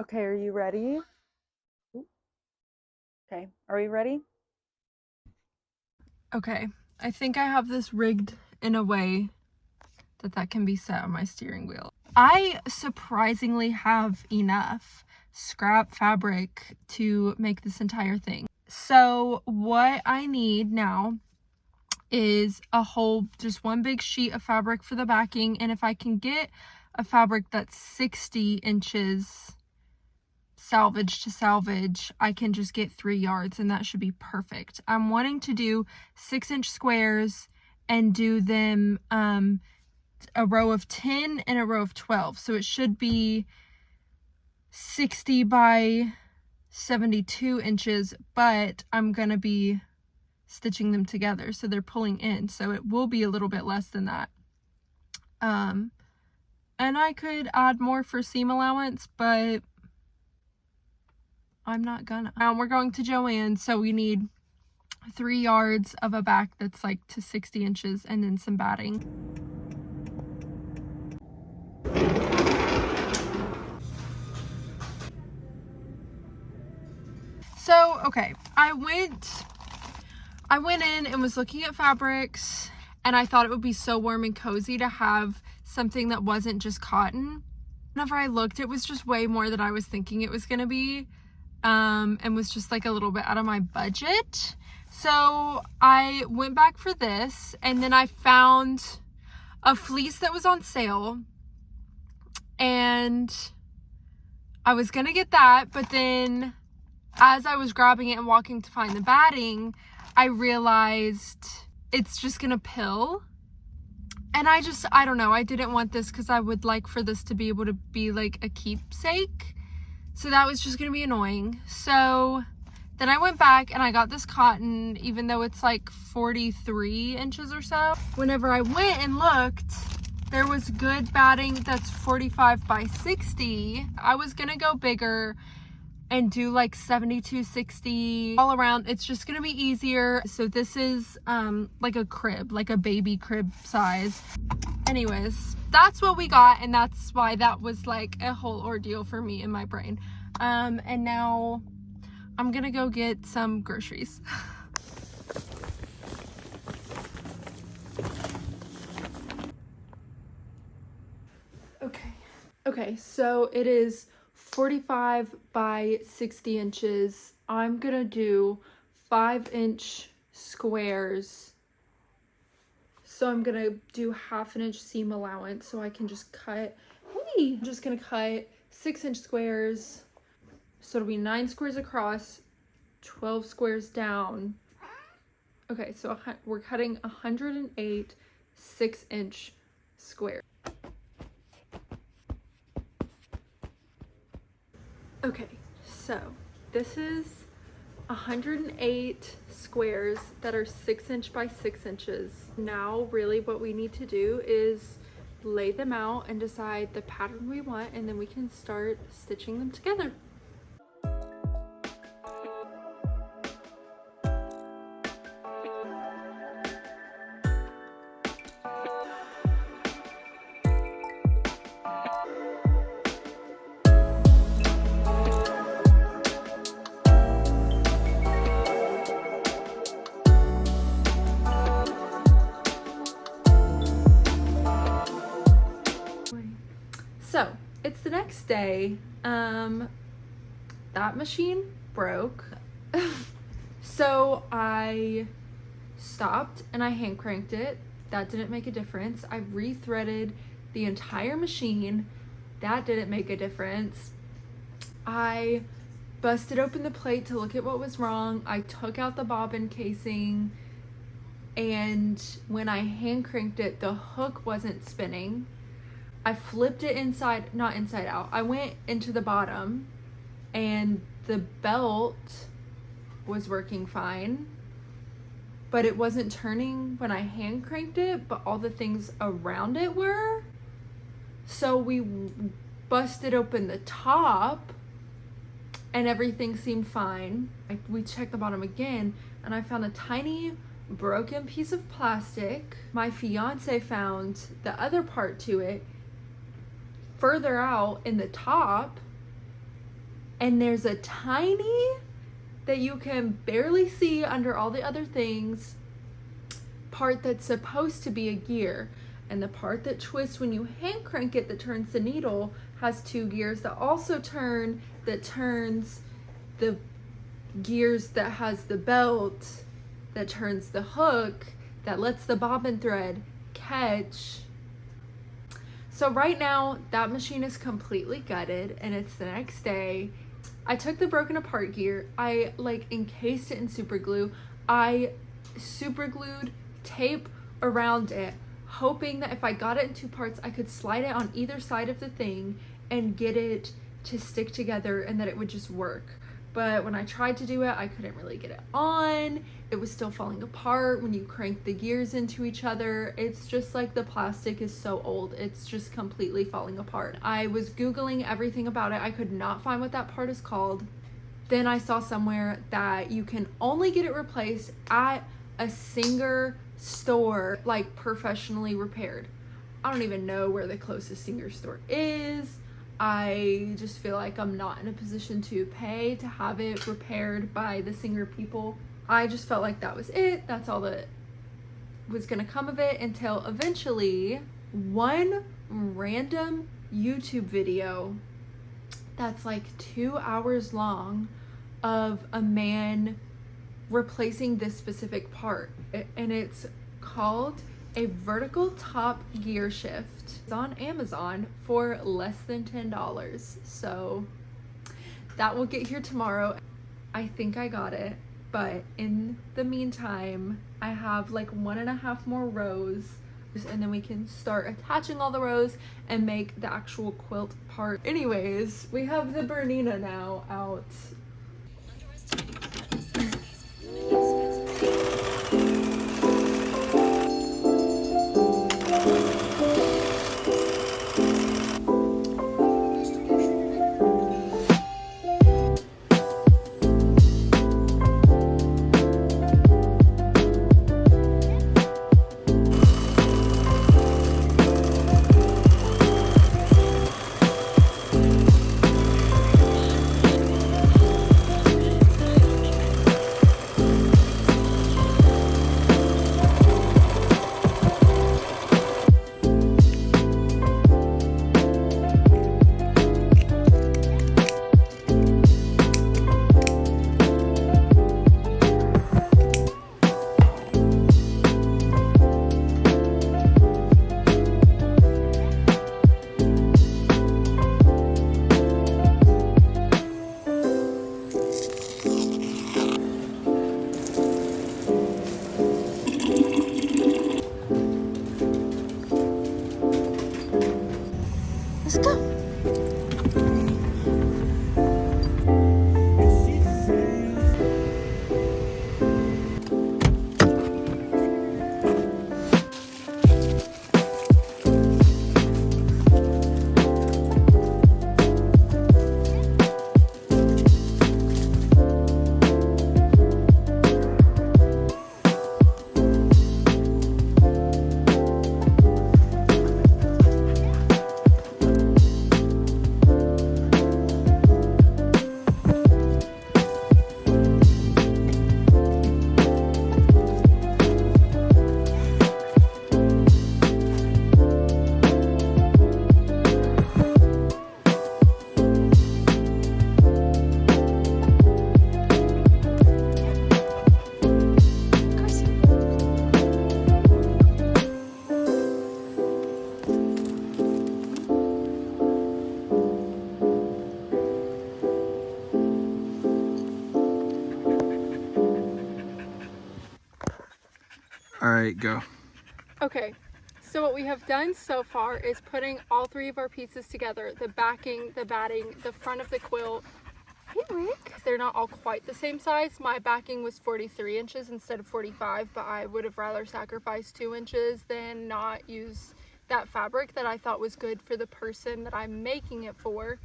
Okay, are you ready? Okay, are we ready? Okay, I think I have this rigged in a way that can be set on my steering wheel. I surprisingly have enough scrap fabric to make this entire thing. So what I need now is just one big sheet of fabric for the backing, and if I can get a fabric that's 60 inches salvage to salvage, I can just get 3 yards and that should be perfect. I'm wanting to do 6-inch squares and do them a row of 10 and a row of 12. So it should be 60 by 72 inches, but I'm gonna be stitching them together so they're pulling in, so it will be a little bit less than that. And I could add more for seam allowance, but I'm not gonna. We're going to Joann, so we need 3 yards of a back that's like to 60 inches and then some batting. So, okay, I went in and was looking at fabrics, and I thought it would be so warm and cozy to have something that wasn't just cotton. Whenever I looked, it was just way more than I was thinking it was gonna be, and was just like a little bit out of my budget. So I went back for this, and then I found a fleece that was on sale, and I was gonna get that, but then as I was grabbing it and walking to find the batting, I realized it's just gonna pill. And I don't know, I didn't want this because I would like for this to be able to be like a keepsake. So that was just gonna be annoying. So then I went back and I got this cotton, even though it's like 43 inches or so. Whenever I went and looked, there was good batting that's 45 by 60. I was gonna go bigger and do like 72, 60 all around. It's just gonna be easier. So this is like a crib, like a baby crib size. Anyways, that's what we got, and that's why that was like a whole ordeal for me in my brain. And now I'm gonna go get some groceries. Okay, so it is 45 by 60 inches. I'm gonna do 5-inch squares. So I'm gonna do 1/2 inch seam allowance so I can just cut. Hey, I'm just gonna cut 6-inch squares. So it'll be 9 squares across, 12 squares down. Okay, so we're cutting 108 6-inch squares. Okay, so this is 108 squares that are 6-inch by 6 inches. Now, really what we need to do is lay them out and decide the pattern we want, and then we can start stitching them together. So it's the next day. That machine broke. So I stopped and I hand cranked it. That didn't make a difference. I rethreaded the entire machine. That didn't make a difference. I busted open the plate to look at what was wrong. I took out the bobbin casing, and when I hand cranked it, the hook wasn't spinning. I flipped it not inside out. I went into the bottom, and the belt was working fine, but it wasn't turning when I hand cranked it, but all the things around it were. So we busted open the top and everything seemed fine. We checked the bottom again, and I found a tiny broken piece of plastic. My fiance found the other part to it further out in the top, and there's a tiny, that you can barely see under all the other things, part that's supposed to be a gear. And the part that twists when you hand crank it that turns the needle has 2 gears that also turn, that turns the gears, that has the belt, that turns the hook, that lets the bobbin thread catch. So right now that machine is completely gutted and it's the next day. I took the broken apart gear, I like encased it in super glue. I super glued tape around it, hoping that if I got it in 2 parts, I could slide it on either side of the thing and get it to stick together and that it would just work. But when I tried to do it, I couldn't really get it on. It was still falling apart when you crank the gears into each other. It's just like the plastic is so old. It's just completely falling apart. I was Googling everything about it. I could not find what that part is called. Then I saw somewhere that you can only get it replaced at a Singer store, like professionally repaired. I don't even know where the closest Singer store is. I just feel like I'm not in a position to pay to have it repaired by the Singer people. I just felt like that was it. That's all that was gonna come of it, until eventually one random YouTube video that's like 2 hours long of a man replacing this specific part. And it's called a vertical top gear shift. It's on Amazon for less than $10. So that will get here tomorrow. I think I got it, but in the meantime, I have like 1.5 more rows, and then we can start attaching all the rows and make the actual quilt part. Anyways, we have the Bernina now out. Let's go. All right, go. Okay, so what we have done so far is putting all 3 of our pieces together. The backing, the batting, the front of the quilt. Hey Rick! They're not all quite the same size. My backing was 43 inches instead of 45, but I would have rather sacrificed 2 inches than not use that fabric that I thought was good for the person that I'm making it for.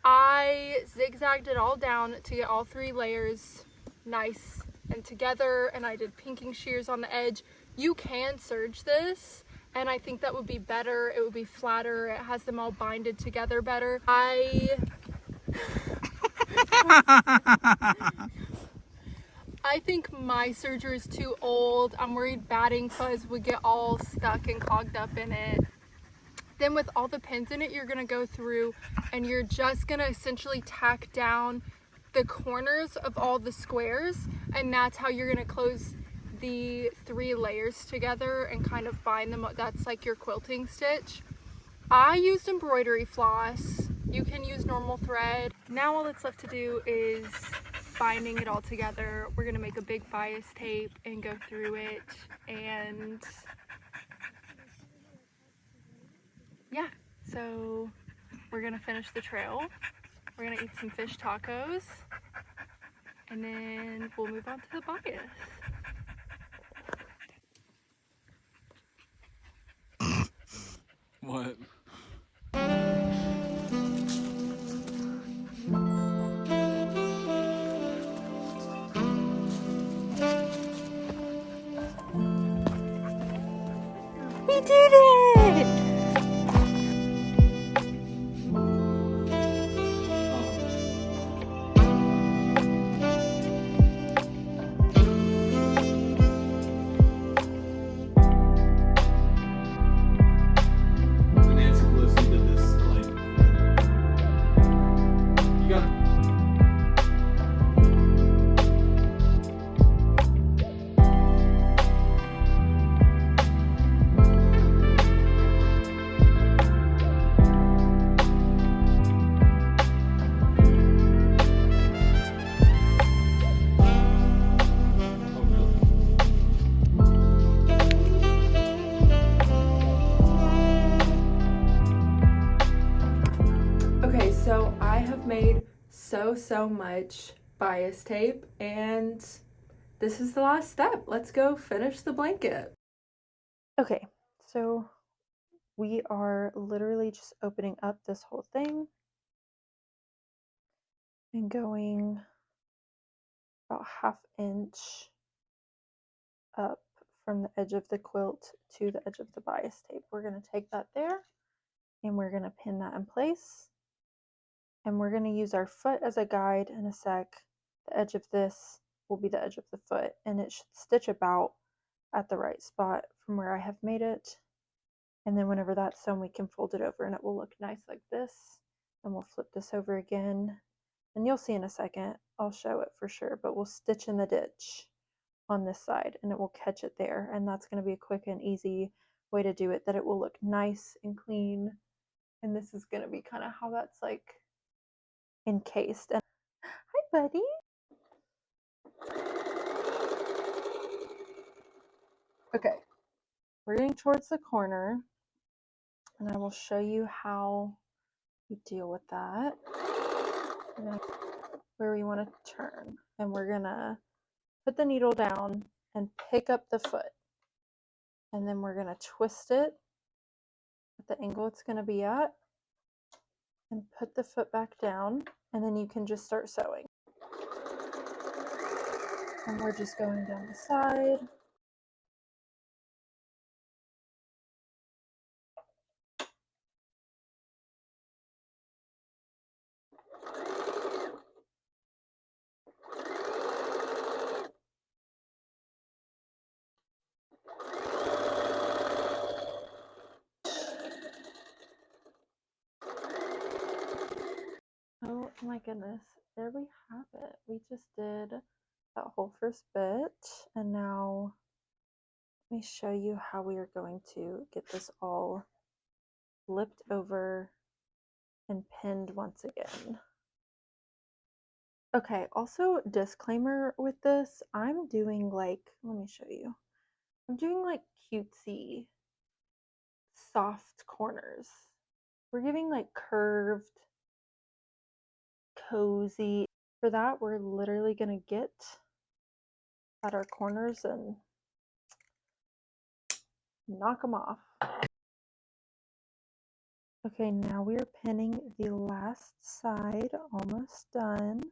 I zigzagged it all down to get all 3 layers nice and together, and I did pinking shears on the edge. You can serge this, and I think that would be better. It would be flatter. It has them all binded together better. I think my serger is too old. I'm worried batting fuzz would get all stuck and clogged up in it. Then with all the pins in it, you're gonna go through and you're just gonna essentially tack down the corners of all the squares, and that's how you're gonna close the 3 layers together and kind of bind them up. That's like your quilting stitch. I used embroidery floss. You can use normal thread. Now all that's left to do is binding it all together. We're gonna make a big bias tape and go through it, and yeah, so we're gonna finish the trail. We're gonna eat some fish tacos, and then we'll move on to the bias. What? We did it! Nancy Pelosi did this, like, you got. Okay, so I have made so much bias tape, and this is the last step. Let's go finish the blanket. Okay, so we are literally just opening up this whole thing and going about 1/2 inch up from the edge of the quilt to the edge of the bias tape. We're going to take that there and we're going to pin that in place. And we're going to use our foot as a guide in a sec. The edge of this will be the edge of the foot, and it should stitch about at the right spot from where I have made it. And then whenever that's sewn, we can fold it over and it will look nice like this. And we'll flip this over again. And you'll see in a second, I'll show it for sure, but we'll stitch in the ditch on this side and it will catch it there. And that's going to be a quick and easy way to do it, that it will look nice and clean. And this is going to be kind of how that's like encased. And hi, buddy. Okay, we're getting towards the corner, and I will show you how we deal with that. Where we want to turn, and we're gonna put the needle down and pick up the foot, and then we're gonna twist it at the angle it's gonna be at, and put the foot back down, and then you can just start sewing. And we're just going down the side. Oh my goodness, there we have it. We just did that whole first bit, and now let me show you how we are going to get this all flipped over and pinned once again. Okay, also disclaimer with this, I'm doing like, let me show you. I'm doing like cutesy, soft corners. We're giving like curved, cozy. For that, we're literally gonna get at our corners and knock them off. Okay, now we are pinning the last side, almost done.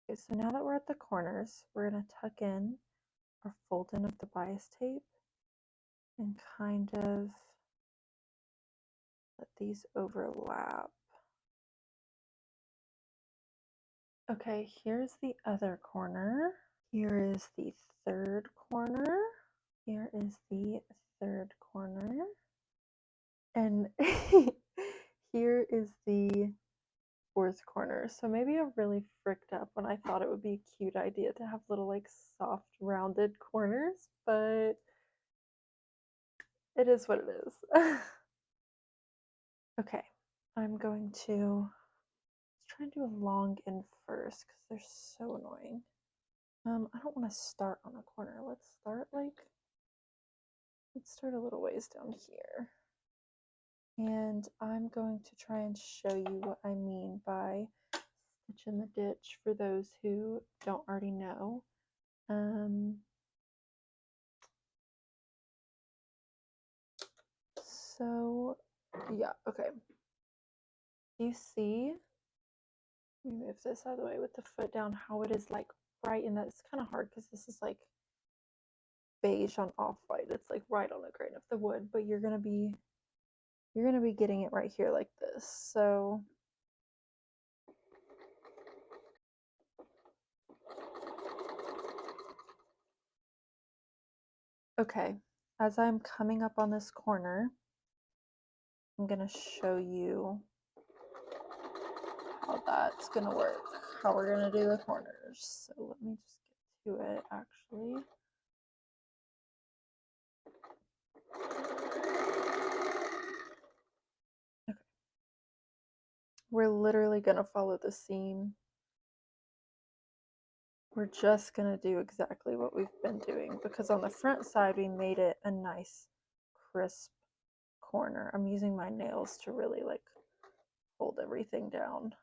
Okay, so now that we're at the corners, we're going to tuck in or fold in of the bias tape and kind of let these overlap. Okay, here's the other corner. Here is the third corner. Here is the third corner. And here is the fourth corner. So maybe I really fricked up when I thought it would be a cute idea to have little like soft rounded corners, but it is what it is. Okay, I'm going to try and do a long end first because they're so annoying. I don't want to start on a corner. Let's start a little ways down here. And I'm going to try and show you what I mean by stitch in the ditch for those who don't already know. So yeah, okay. You see, let me move this out of the way with the foot down, how it is like right in that. It's kind of hard because this is like beige on off-white. It's like right on the grain of the wood, but you're gonna be getting it right here like this. So okay, as I'm coming up on this corner, I'm gonna show you how that's gonna work, how we're gonna do the corners. So let me just get to it actually. Okay. We're literally gonna follow the seam. We're just gonna do exactly what we've been doing because on the front side we made it a nice crisp corner. I'm using my nails to really like hold everything down.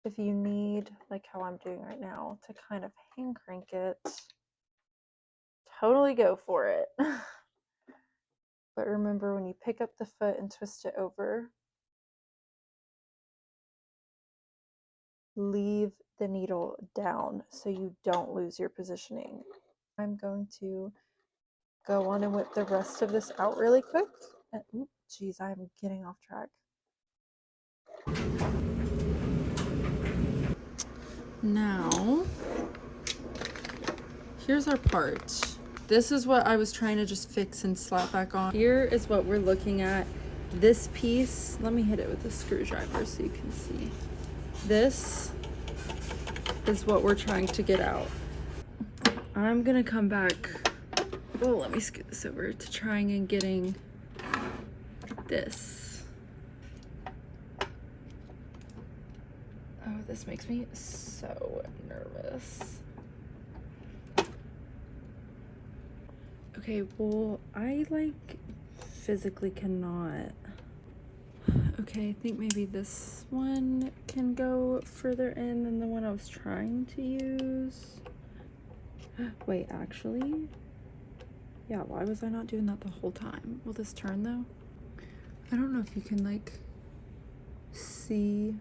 If you need, like how I'm doing right now, to kind of hand crank it, totally go for it. But remember, when you pick up the foot and twist it over, leave the needle down so you don't lose your positioning. I'm going to go on and whip the rest of this out really quick. And, geez, I'm getting off track. Now, here's our part. This is what I was trying to just fix and slap back on. Here is what we're looking at. This piece, let me hit it with a screwdriver so you can see. This is what we're trying to get out. I'm gonna come back, oh, let me scoot this over to trying and getting this. Oh, this makes me so nervous. Okay, well, I like physically cannot. Okay, I think maybe this one can go further in than the one I was trying to use. Wait, actually, yeah, why was I not doing that the whole time? Will this turn though? I don't know if you can like see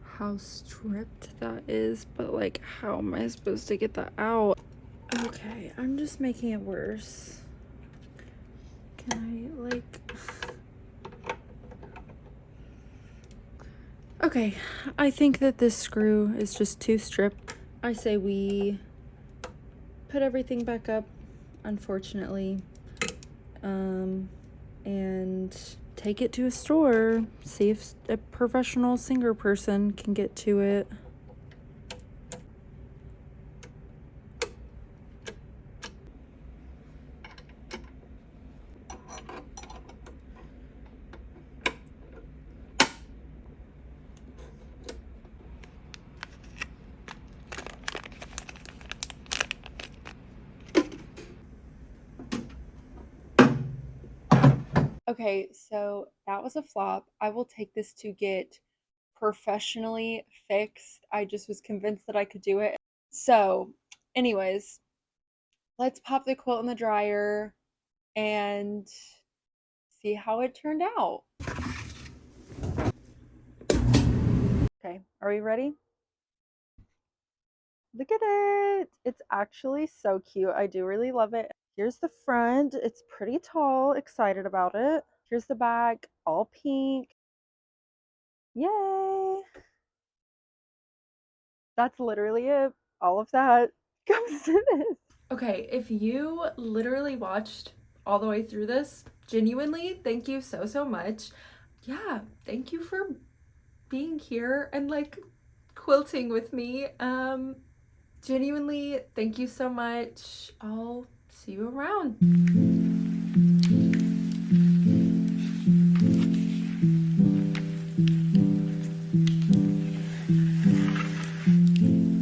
how stripped that is, but like how am I supposed to get that out? Okay, I'm just making it worse. Can I like... Okay, I think that this screw is just too stripped. I say we put everything back up, unfortunately, and take it to a store, see if a professional singer person can get to it. Okay, so that was a flop. I will take this to get professionally fixed. I just was convinced that I could do it. So, anyways, let's pop the quilt in the dryer and see how it turned out. Are we ready? Look at it. It's actually so cute. I do really love it. Here's the front. It's pretty tall. Excited about it. Here's the back, all pink. Yay! That's literally it. All of that comes to this. Okay, if you literally watched all the way through this, genuinely, thank you so, so much. Yeah, thank you for being here and like quilting with me. Genuinely, thank you so much. I'll see you around.